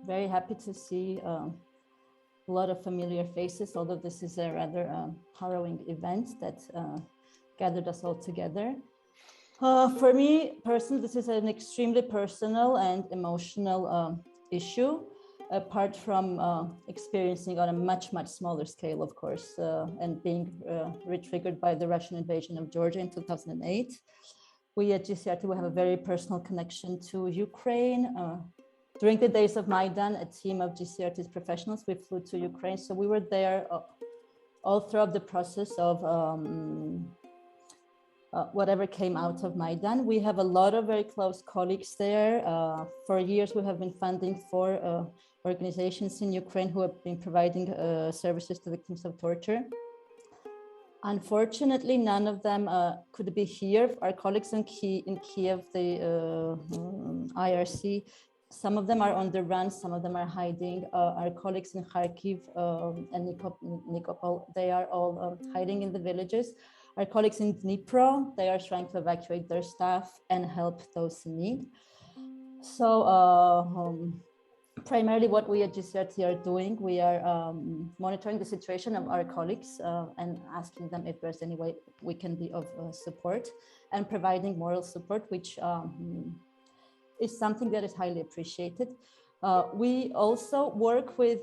very happy to see a lot of familiar faces, although this is a rather harrowing event that gathered us all together. For me personally, this is an extremely personal and emotional issue, apart from experiencing on a much smaller scale, of course, and being re-triggered by the Russian invasion of Georgia in 2008. We at GCRT will have a very personal connection to Ukraine. During the days of Maidan, a team of GCRT's professionals, we flew to Ukraine. So we were there all throughout the process of whatever came out of Maidan. We have a lot of very close colleagues there. For years, we have been funding for organizations in Ukraine who have been providing services to victims of torture. Unfortunately, none of them could be here. Our colleagues in Kiev, the IRC, some of them are on the run, some of them are hiding. Our colleagues in Kharkiv and Nikopol, they are all hiding in the villages. Our colleagues in Dnipro, they are trying to evacuate their staff and help those in need. So primarily what we at GCRT are doing, we are monitoring the situation of our colleagues and asking them if there's any way we can be of support, and providing moral support, which is something that is highly appreciated. We also work with,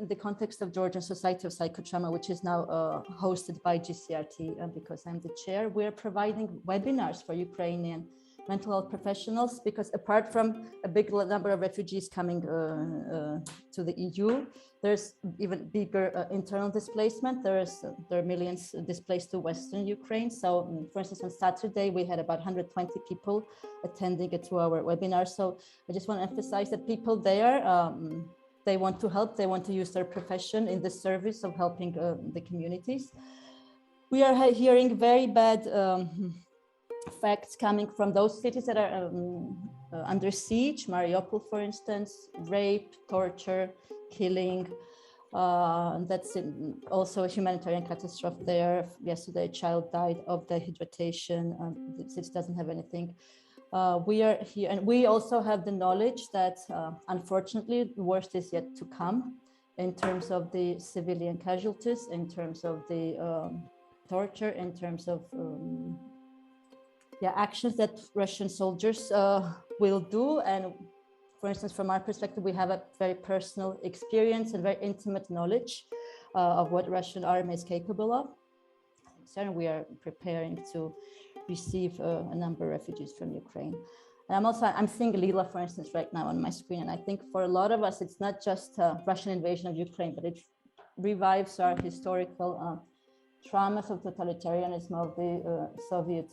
in the context of Georgian Society of Psychotrauma, which is now hosted by GCRT because I'm the chair. We're providing webinars for Ukrainian mental health professionals, because apart from a big number of refugees coming to the EU, there's even bigger internal displacement. There are millions displaced to Western Ukraine. So for instance, on Saturday, we had about 120 people attending a 2-hour webinar. So I just want to emphasize that people there, they want to help, they want to use their profession in the service of helping the communities. We are hearing very bad facts coming from those cities that are under siege. Mariupol, for instance, rape, torture, killing. That's also a humanitarian catastrophe there. Yesterday, a child died of dehydration. The city doesn't have anything. We are here, and we also have the knowledge that unfortunately the worst is yet to come in terms of the civilian casualties, in terms of the torture, in terms of actions that Russian soldiers will do. And for instance, from our perspective, we have a very personal experience and very intimate knowledge of what Russian army is capable of. So we are preparing to receive a number of refugees from Ukraine. And I'm seeing Lila, for instance, right now on my screen. And I think for a lot of us, it's not just Russian invasion of Ukraine, but it revives our historical traumas of totalitarianism, of the Soviet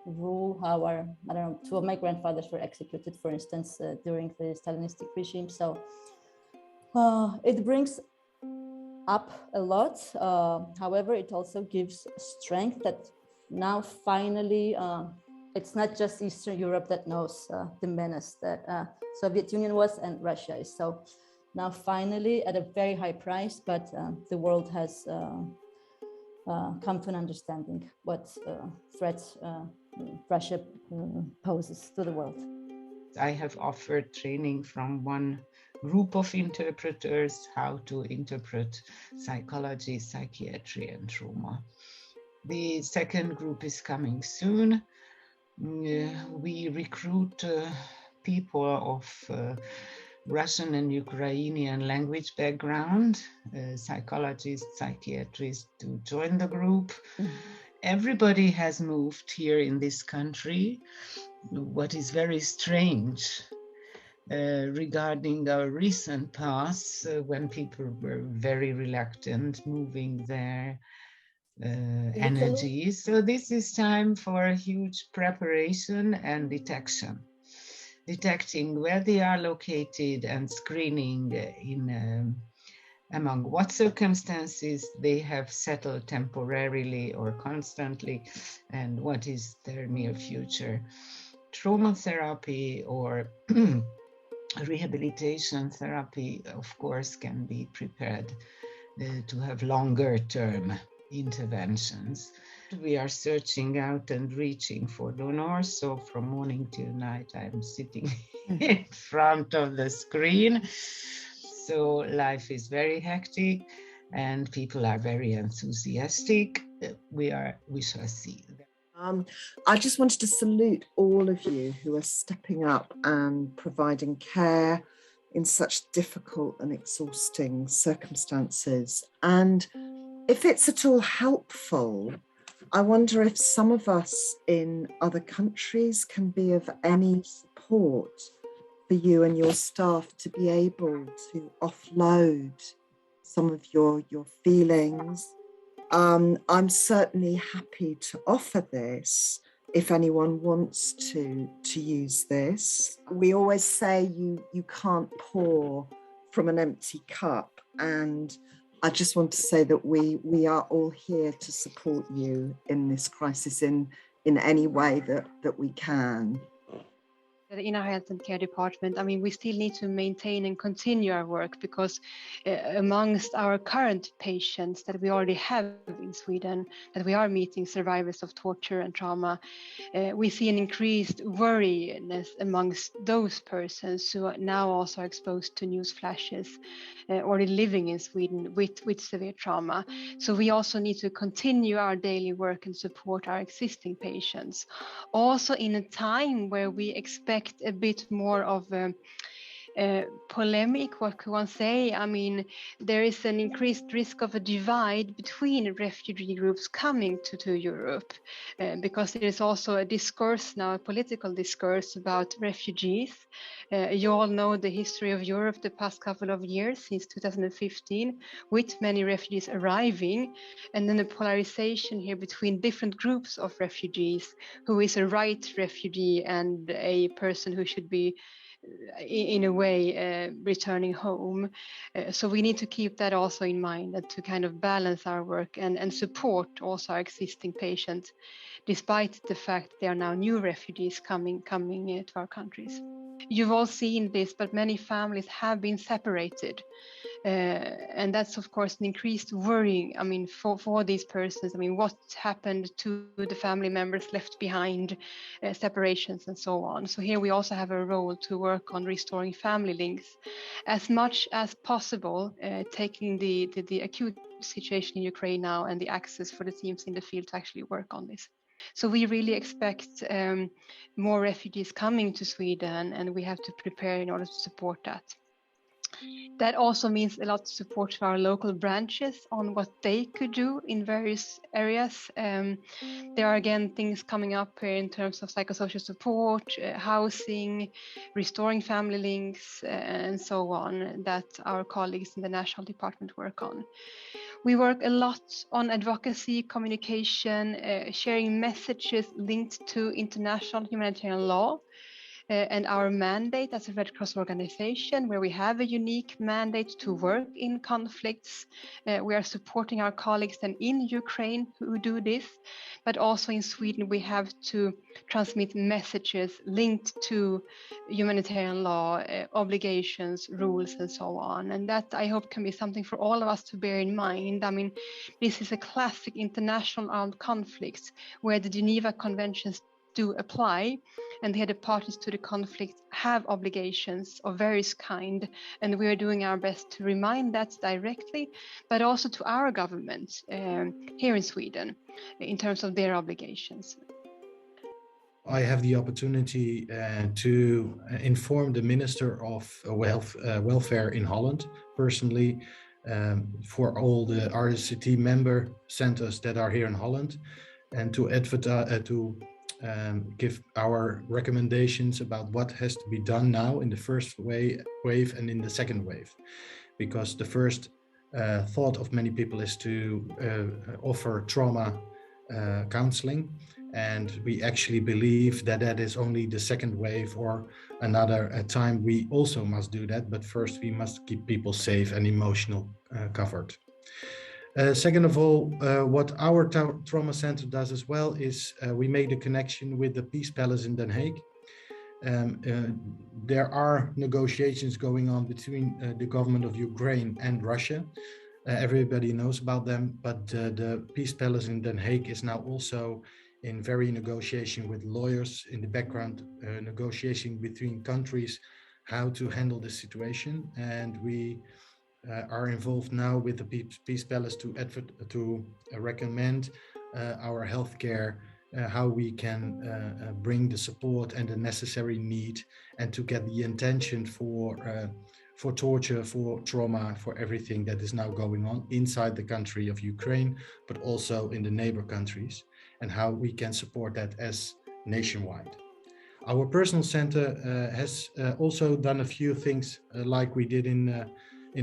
rule, how two of my grandfathers were executed, for instance, during the Stalinistic regime. So it brings up a lot. However, it also gives strength that now finally, it's not just Eastern Europe that knows the menace that Soviet Union was and Russia is. So now finally, at a very high price, but the world has come to an understanding what threats Russia poses to the world. I have offered training from one group of interpreters how to interpret psychology, psychiatry, and trauma. The second group is coming soon. We recruit people of Russian and Ukrainian language background, psychologists, psychiatrists to join the group. Everybody has moved here in this country. What is very strange regarding our recent past, when people were very reluctant moving their energy. So this is time for a huge preparation and detecting where they are located and screening in among what circumstances they have settled temporarily or constantly, and what is their near future. Trauma therapy or rehabilitation therapy, of course, can be prepared to have longer term interventions. We are searching out and reaching for donors. So from morning till night, I'm sitting in front of the screen. So life is very hectic and people are very enthusiastic. We shall see. I just wanted to salute all of you who are stepping up and providing care in such difficult and exhausting circumstances. And if it's at all helpful, I wonder if some of us in other countries can be of any support for you and your staff to be able to offload some of your feelings. I'm certainly happy to offer this if anyone wants to use this. We always say you can't pour from an empty cup, and I just want to say that we are all here to support you in this crisis in any way that we can. In our health and care department, I mean, we still need to maintain and continue our work because amongst our current patients that we already have in Sweden, that we are meeting survivors of torture and trauma, we see an increased worriness amongst those persons who are now also exposed to news flashes already living in Sweden with severe trauma. So we also need to continue our daily work and support our existing patients. Also in a time where we expect a bit more of polemic, what could one say? I mean, there is an increased risk of a divide between refugee groups coming to Europe because there is also a discourse now, a political discourse about refugees. You all know the history of Europe the past couple of years, since 2015, with many refugees arriving, and then the polarization here between different groups of refugees, who is a right refugee and a person who should be in a way returning home. So we need to keep that also in mind, and to kind of balance our work and support also our existing patients, despite the fact there are now new refugees coming to our countries. You've all seen this, but many families have been separated. And that's of course an increased worry, I mean, for these persons. I mean, what happened to the family members left behind, separations and so on. So here we also have a role to work on restoring family links as much as possible, taking the acute situation in Ukraine now and the access for the teams in the field to actually work on this. So we really expect more refugees coming to Sweden, and we have to prepare in order to support that. That also means a lot of support to our local branches on what they could do in various areas. There are again things coming up here in terms of psychosocial support, housing, restoring family links, and so on, that our colleagues in the national department work on. We work a lot on advocacy, communication, sharing messages linked to international humanitarian law. And our mandate as a Red Cross organization, where we have a unique mandate to work in conflicts. We are supporting our colleagues then in Ukraine who do this, but also in Sweden we have to transmit messages linked to humanitarian law, obligations, rules, and so on. And that, I hope, can be something for all of us to bear in mind. I mean, this is a classic international armed conflict where the Geneva Conventions do apply, and the parties to the conflict have obligations of various kind, and we are doing our best to remind that directly, but also to our government here in Sweden in terms of their obligations. I have the opportunity to inform the Minister of Welfare in Holland personally for all the IRCT member centers that are here in Holland, and to advertise give our recommendations about what has to be done now in the first wave and in the second wave, because the first thought of many people is to offer trauma counseling, and we actually believe that that is only the second wave or another time. We also must do that, but first we must keep people safe and emotional covered. Second of all, what our trauma center does as well is we made a connection with the Peace Palace in Den Haag. There are negotiations going on between the government of Ukraine and Russia Everybody knows about them, but the Peace Palace in Den Haag is now also in very negotiation with lawyers in the background, negotiation between countries, how to handle the situation. And we are involved now with the Peace Palace to recommend our healthcare, how we can bring the support and the necessary need, and to get the intention for torture, for trauma, for everything that is now going on inside the country of Ukraine, but also in the neighbor countries, and how we can support that as nationwide. Our personal center has also done a few things like we did in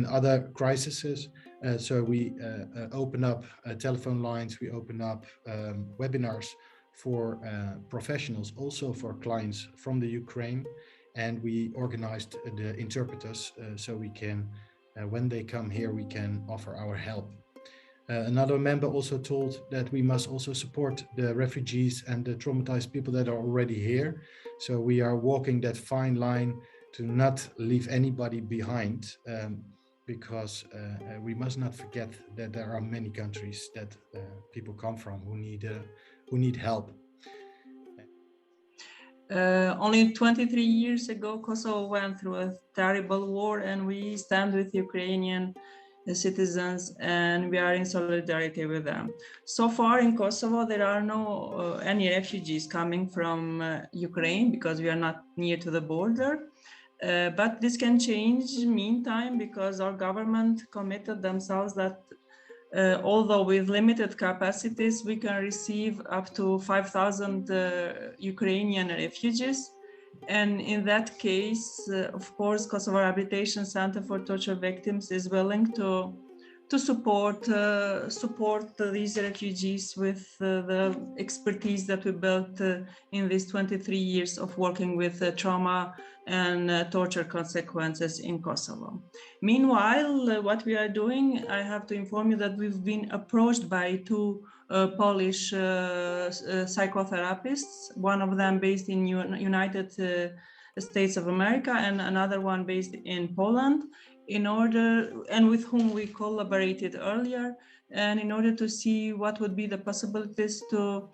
other crises. So we open up telephone lines, we open up webinars for professionals, also for clients from the Ukraine. And we organized the interpreters so we can, when they come here, we can offer our help. Another member also told that we must also support the refugees and the traumatized people that are already here. So we are walking that fine line to not leave anybody behind, because we must not forget that there are many countries that people come from who need help. Only 23 years ago, Kosovo went through a terrible war, and we stand with Ukrainian citizens, and we are in solidarity with them. So far in Kosovo, there are no any refugees coming from Ukraine, because we are not near to the border. But this can change meantime, because our government committed themselves that although with limited capacities, we can receive up to 5,000 Ukrainian refugees. And in that case, of course, Kosovo Rehabilitation Center for Torture Victims is willing to support these refugees with the expertise that we built in these 23 years of working with trauma and torture consequences in Kosovo. Meanwhile, what we are doing, I have to inform you that we've been approached by two Polish psychotherapists, one of them based in United States of America and another one based in Poland, and with whom we collaborated earlier, and in order to see what would be the possibilities to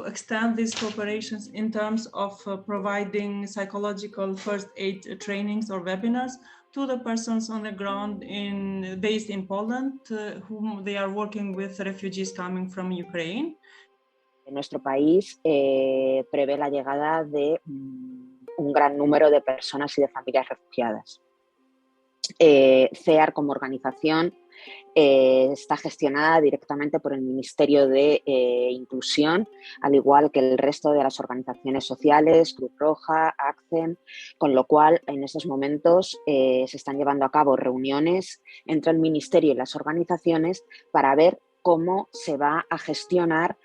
extend these cooperations in terms of providing psychological first aid trainings or webinars to the persons on the ground based in Poland, whom they are working with refugees coming from Ukraine. Nuestro país prevé la llegada de un gran número de personas y de familias refugiadas. CEAR como organización está gestionada directamente por el Ministerio de Inclusión, al igual que el resto de las organizaciones sociales, Cruz Roja, ACCEN, con lo cual en estos momentos se están llevando a cabo reuniones entre el Ministerio y las organizaciones para ver cómo se va a gestionar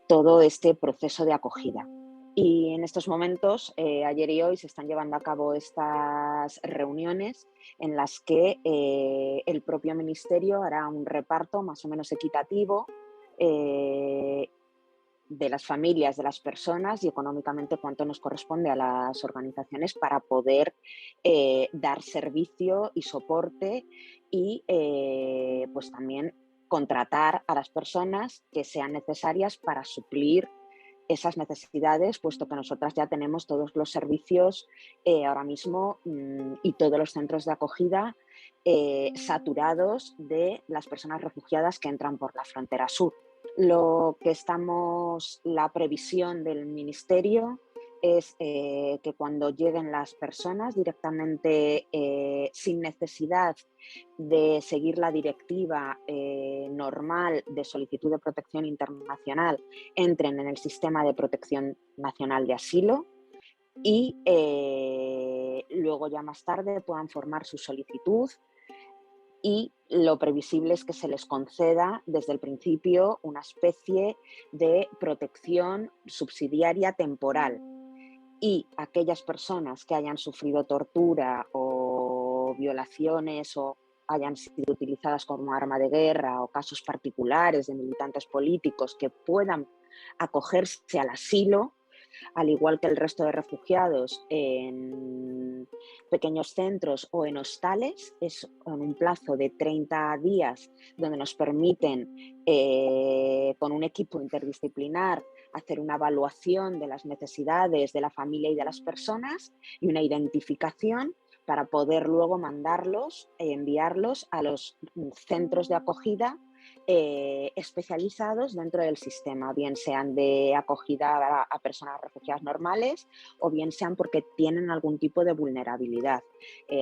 todo este proceso de acogida. Y en estos momentos, ayer y hoy, se están llevando a cabo estas reuniones en las que el propio ministerio hará un reparto más o menos equitativo de las familias, de las personas y económicamente cuánto nos corresponde a las organizaciones para poder dar servicio y soporte y pues también contratar a las personas que sean necesarias para suplir esas necesidades, puesto que nosotras ya tenemos todos los servicios ahora mismo y todos los centros de acogida saturados de las personas refugiadas que entran por la frontera sur. La previsión del Ministerio es que cuando lleguen las personas directamente sin necesidad de seguir la directiva normal de solicitud de protección internacional, entren en el sistema de protección nacional de asilo y luego ya más tarde puedan formar su solicitud, y lo previsible es que se les conceda desde el principio una especie de protección subsidiaria temporal. Y aquellas personas que hayan sufrido tortura o violaciones o hayan sido utilizadas como arma de guerra o casos particulares de militantes políticos que puedan acogerse al asilo, al igual que el resto de refugiados en en pequeños centros o en hostales, es en un plazo de 30 días, donde nos permiten, con un equipo interdisciplinar, hacer una evaluación de las necesidades de la familia y de las personas y una identificación para poder luego mandarlos e enviarlos a los centros de acogida especializados dentro del sistema, bien sean de acogida a personas refugiadas normales o bien sean porque tienen algún tipo de vulnerabilidad,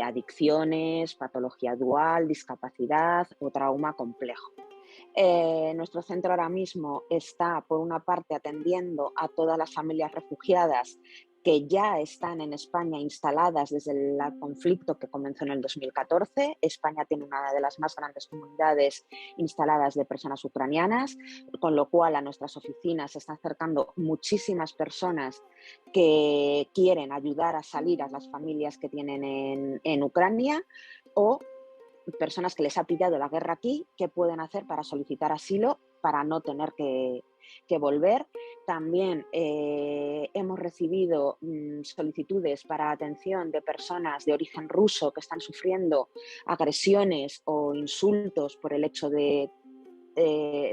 adicciones, patología dual, discapacidad o trauma complejo. Nuestro centro ahora mismo está, por una parte, atendiendo a todas las familias refugiadas que ya están en España instaladas desde el conflicto que comenzó en el 2014. España tiene una de las más grandes comunidades instaladas de personas ucranianas, con lo cual a nuestras oficinas se están acercando muchísimas personas que quieren ayudar a salir a las familias que tienen en Ucrania, o personas que les ha pillado la guerra aquí, qué pueden hacer para solicitar asilo, para no tener que volver. También hemos recibido solicitudes para atención de personas de origen ruso que están sufriendo agresiones o insultos por el hecho de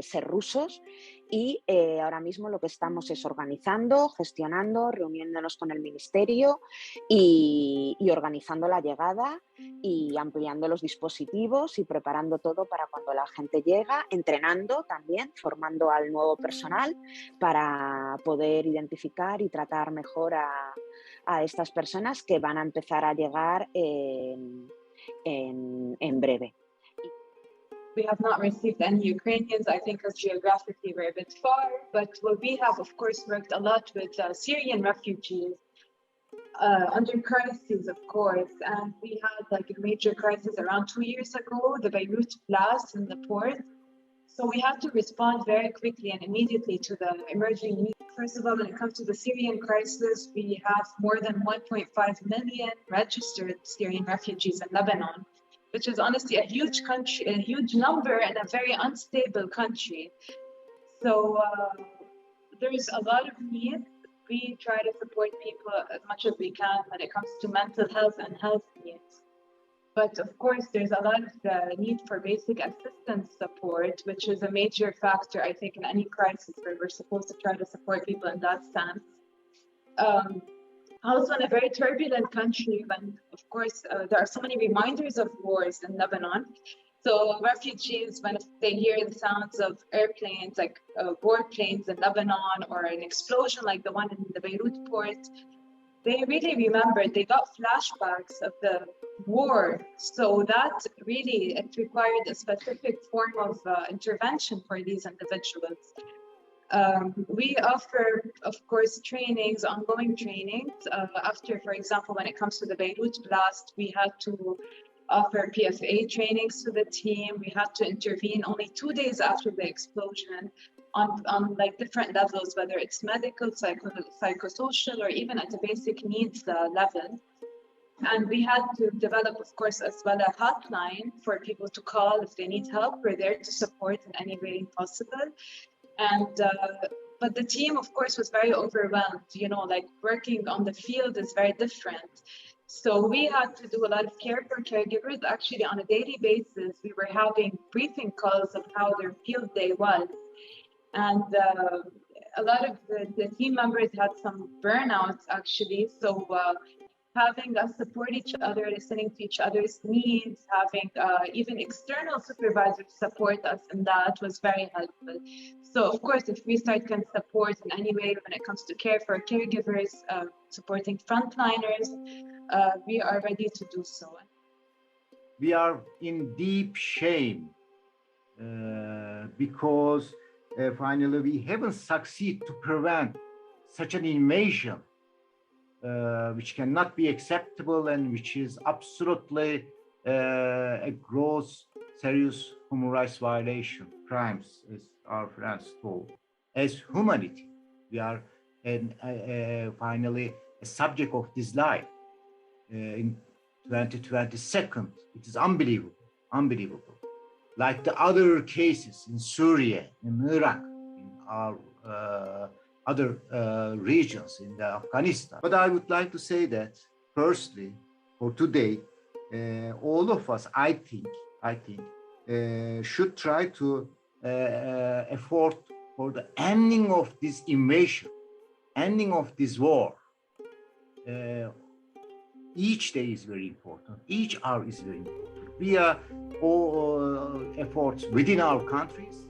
ser rusos, y ahora mismo lo que estamos es organizando, gestionando, reuniéndonos con el ministerio y organizando la llegada y ampliando los dispositivos y preparando todo para cuando la gente llega, entrenando también, formando al nuevo personal para poder identificar y tratar mejor a estas personas que van a empezar a llegar en breve. We have not received any Ukrainians, I think, because geographically we're a bit far. But what we have, of course, worked a lot with Syrian refugees under crises, of course. And we had like a major crisis around 2 years ago, the Beirut blast in the port. So we had to respond very quickly and immediately to the emerging needs. First of all, when it comes to the Syrian crisis, we have more than 1.5 million registered Syrian refugees in Lebanon, which is honestly a huge country, a huge number, and a very unstable country. So there's a lot of need. We try to support people as much as we can when it comes to mental health and health needs. But of course, there's a lot of need for basic assistance support, which is a major factor, I think, in any crisis where we're supposed to try to support people in that sense. Also in a very turbulent country when, of course, there are so many reminders of wars in Lebanon. So refugees, when they hear the sounds of airplanes, like warplanes in Lebanon, or an explosion like the one in the Beirut port, they really remembered, they got flashbacks of the war. So that really, it required a specific form of intervention for these individuals. We offer, of course, trainings, ongoing trainings. After, for example, when it comes to the Beirut blast, we had to offer PFA trainings to the team. We had to intervene only 2 days after the explosion on like different levels, whether it's medical, psychosocial, or even at the basic needs level. And we had to develop, of course, as well a hotline for people to call if they need help. We're there to support in any way possible. And but the team, of course, was very overwhelmed. You know, like working on the field is very different. So we had to do a lot of care for caregivers. Actually, on a daily basis, we were having briefing calls of how their field day was. And a lot of the team members had some burnouts, actually. So having us support each other, listening to each other's needs, having even external supervisors support us in that was very helpful. So of course, if Restart can support in any way when it comes to care for caregivers, supporting frontliners, we are ready to do so. We are in deep shame because finally we haven't succeeded to prevent such an invasion, which cannot be acceptable and which is absolutely a gross, serious human rights violation, crimes, as our friends told. As humanity, we are finally a subject of this life. In 2022, it is unbelievable, unbelievable. Like the other cases in Syria, in Iraq, in our other regions, in Afghanistan. But I would like to say that, firstly, for today, all of us, I think, should try to effort for the ending of this invasion, ending of this war. Each day is very important. Each hour is very important. We are all efforts within our countries,